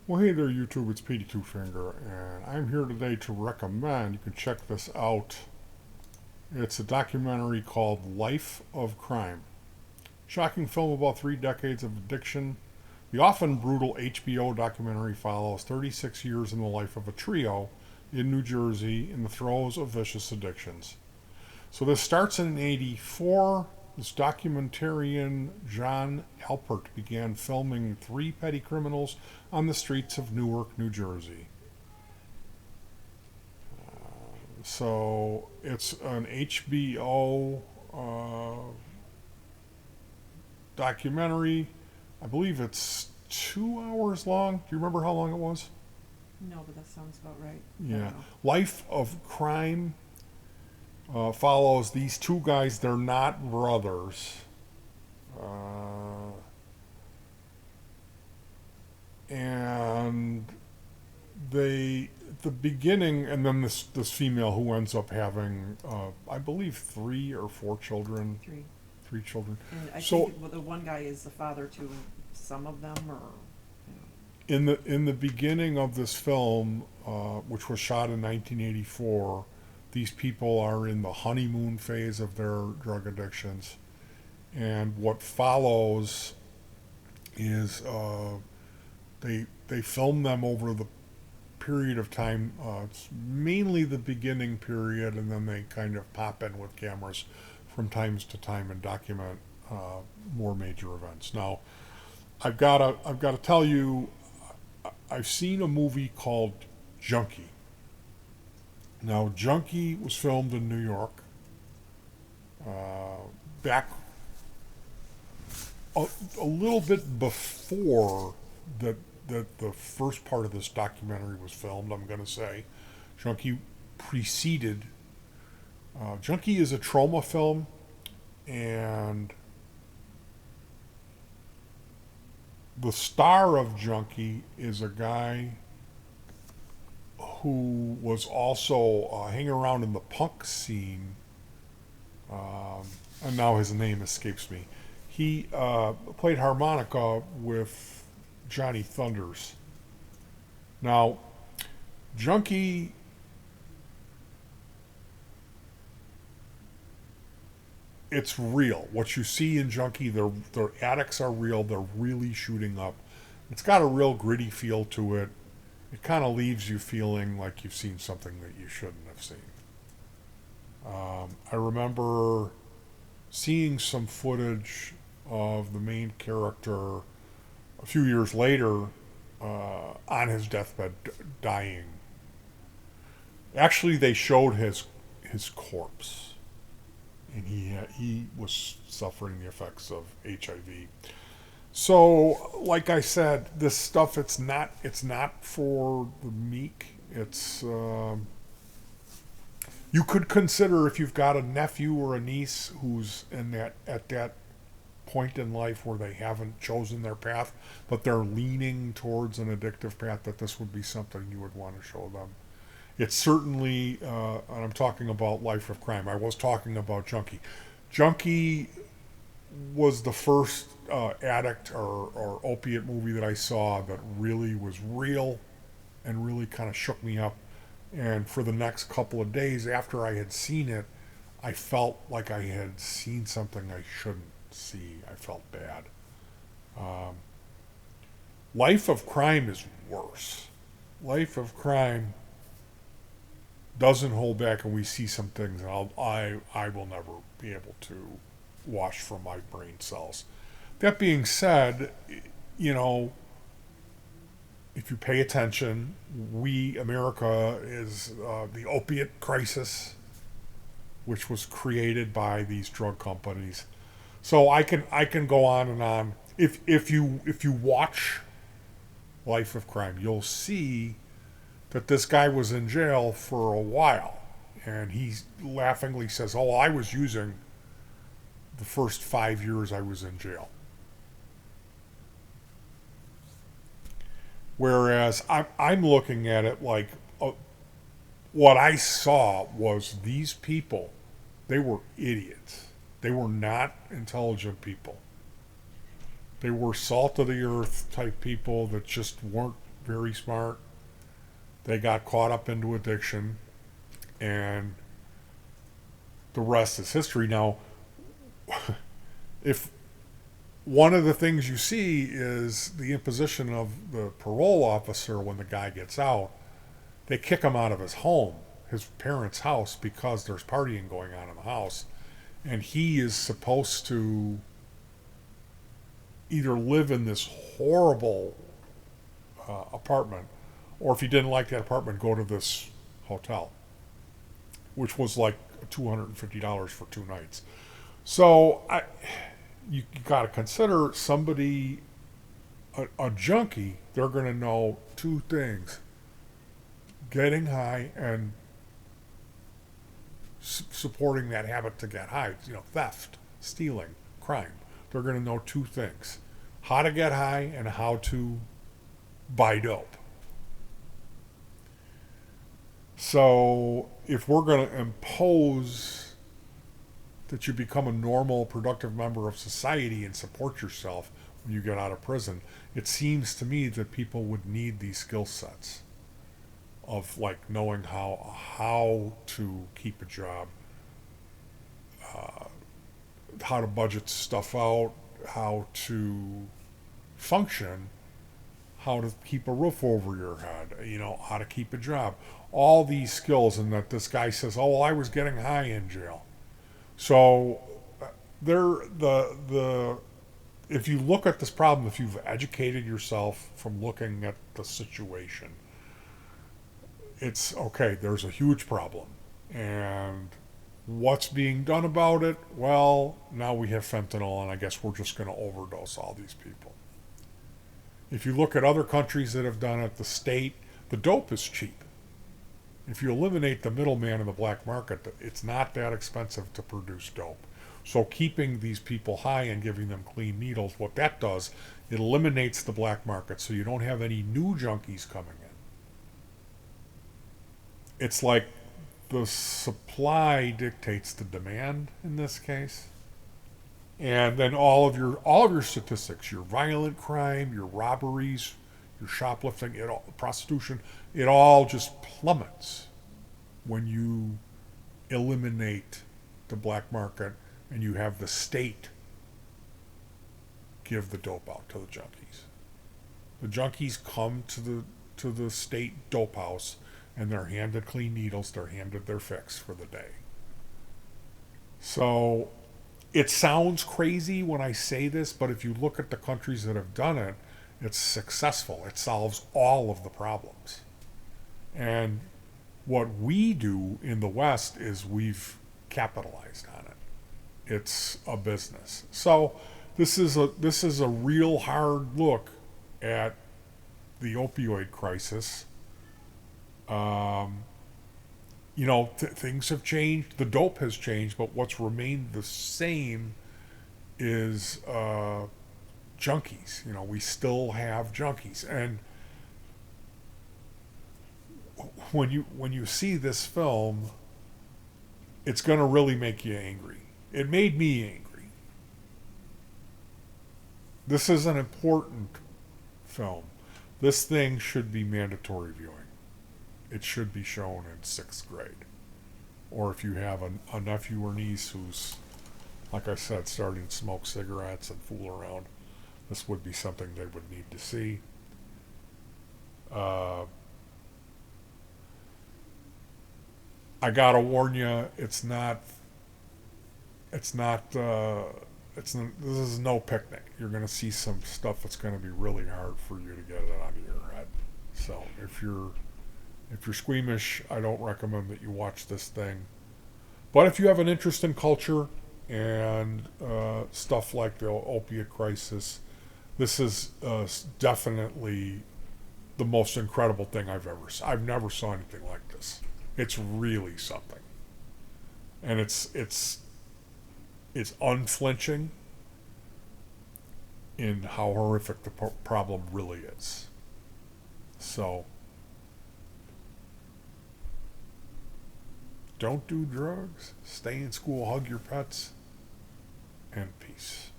Well, hey there, YouTube. It's Petey Two Finger, and I'm here today to recommend. You can check this out. It's a documentary called Life of Crime. Shocking film about 3 decades of addiction. The often brutal HBO documentary follows 36 years in the life of a trio in New Jersey in the throes of vicious addictions. So this starts in '84. This documentarian, John Alpert, began filming three petty criminals on the streets of Newark, New Jersey. So it's an HBO documentary. I believe it's 2 hours long. Do you remember how long it was? No, but that sounds about right. I don't Yeah. know. Life of Crime follows these two guys. They're not brothers. Uh, and they the beginning, and then this female who ends up having I believe 3 or 4 children, Three. 3 children. And I So think the one guy is the father to some of them, or you in the beginning of this film, which was shot in 1984, these people are in the honeymoon phase of their drug addictions, and what follows is they film them over the period of time. It's mainly the beginning period, and then they kind of pop in with cameras from times to time and document more major events. Now, I've got to tell you, I've seen a movie called Junkie. Now, Junkie was filmed in New York back a little bit before that the first part of this documentary was filmed. I'm going to say, Junkie preceded. Junkie is a trauma film, and the star of Junkie is a guy who was also hanging around in the punk scene, and now his name escapes me. He played harmonica with Johnny Thunders. Now, Junkie, it's real. What you see in Junkie, their addicts are real. They're really shooting up. It's got a real gritty feel to it. It kind of leaves you feeling like you've seen something that you shouldn't have seen. I remember seeing some footage of the main character a few years later on his deathbed, dying. Actually, they showed his corpse, and he was suffering the effects of HIV. So, like I said, this stuff it's not for the meek. It's you could consider, if you've got a nephew or a niece who's in that at that point in life where they haven't chosen their path, but they're leaning towards an addictive path, that this would be something you would want to show them. It's certainly, and I'm talking about Life of Crime. I was talking about Junkie. Junkie was the first addict or opiate movie that I saw that really was real and really kind of shook me up. And for the next couple of days after I had seen it, I felt like I had seen something I shouldn't see. I felt bad. Um, Life of Crime is worse. Life of Crime doesn't hold back, and we see some things that I will never be able to wash from my brain cells. That being said, you know, if you pay attention, America is the opiate crisis, which was created by these drug companies. So I can go on and on. If you watch Life of Crime, you'll see that this guy was in jail for a while, and he laughingly says, "Oh, I was using the first 5 years I was in jail." Whereas I'm looking at it like what I saw was these people, they were idiots. They were not intelligent people. They were salt of the earth type people that just weren't very smart. They got caught up into addiction, and the rest is history. Now, if one of the things you see is the imposition of the parole officer when the guy gets out, they kick him out of his home, his parents' house, because there's partying going on in the house. And he is supposed to either live in this horrible apartment, or if he didn't like that apartment, go to this hotel, which was like $250 for 2 nights. So you got to consider somebody, a junkie, they're going to know two things: getting high and supporting that habit to get high, theft, stealing, crime. They're going to know two things: how to get high and how to buy dope. So if we're going to impose that you become a normal, productive member of society and support yourself when you get out of prison, it seems to me that people would need these skill sets of like knowing how to keep a job, how to budget stuff out, how to function, how to keep a roof over your head, how to keep a job. All these skills, and that this guy says, "Oh, well, I was getting high in jail." So, the if you look at this problem, if you've educated yourself from looking at the situation, it's okay. There's a huge problem, and what's being done about it? Well, now we have fentanyl, and I guess we're just going to overdose all these people. If you look at other countries that have done it, the dope is cheap. If you eliminate the middleman in the black market, it's not that expensive to produce dope. So keeping these people high and giving them clean needles, what that does, it eliminates the black market, so you don't have any new junkies coming in. It's like the supply dictates the demand in this case. And then all of your statistics, your violent crime, your robberies, your shoplifting, prostitution, it all just plummets when you eliminate the black market and you have the state give the dope out to the junkies. The junkies come to the state dope house and they're handed clean needles, they're handed their fix for the day. So it sounds crazy when I say this, but if you look at the countries that have done it, it's successful. It solves all of the problems. And what we do in the West is we've capitalized on it. It's a business. So this is a real hard look at the opioid crisis. Things have changed. The dope has changed, but what's remained the same is junkies. We still have junkies, and when you see this film, it's going to really make you angry. It made me angry. This is an important film. This thing should be mandatory viewing. It should be shown in 6th grade. Or if you have a nephew or niece who's, like I said, starting to smoke cigarettes and fool around, this would be something they would need to see. I gotta warn you, this is no picnic. You're gonna see some stuff that's gonna be really hard for you to get it out of your head. So if you're squeamish, I don't recommend that you watch this thing. But if you have an interest in culture and stuff like the opiate crisis, this is definitely the most incredible thing I've ever seen. I've never saw anything like this. It's really something, and it's unflinching in how horrific the problem really is. So don't do drugs, stay in school, hug your pets, and peace.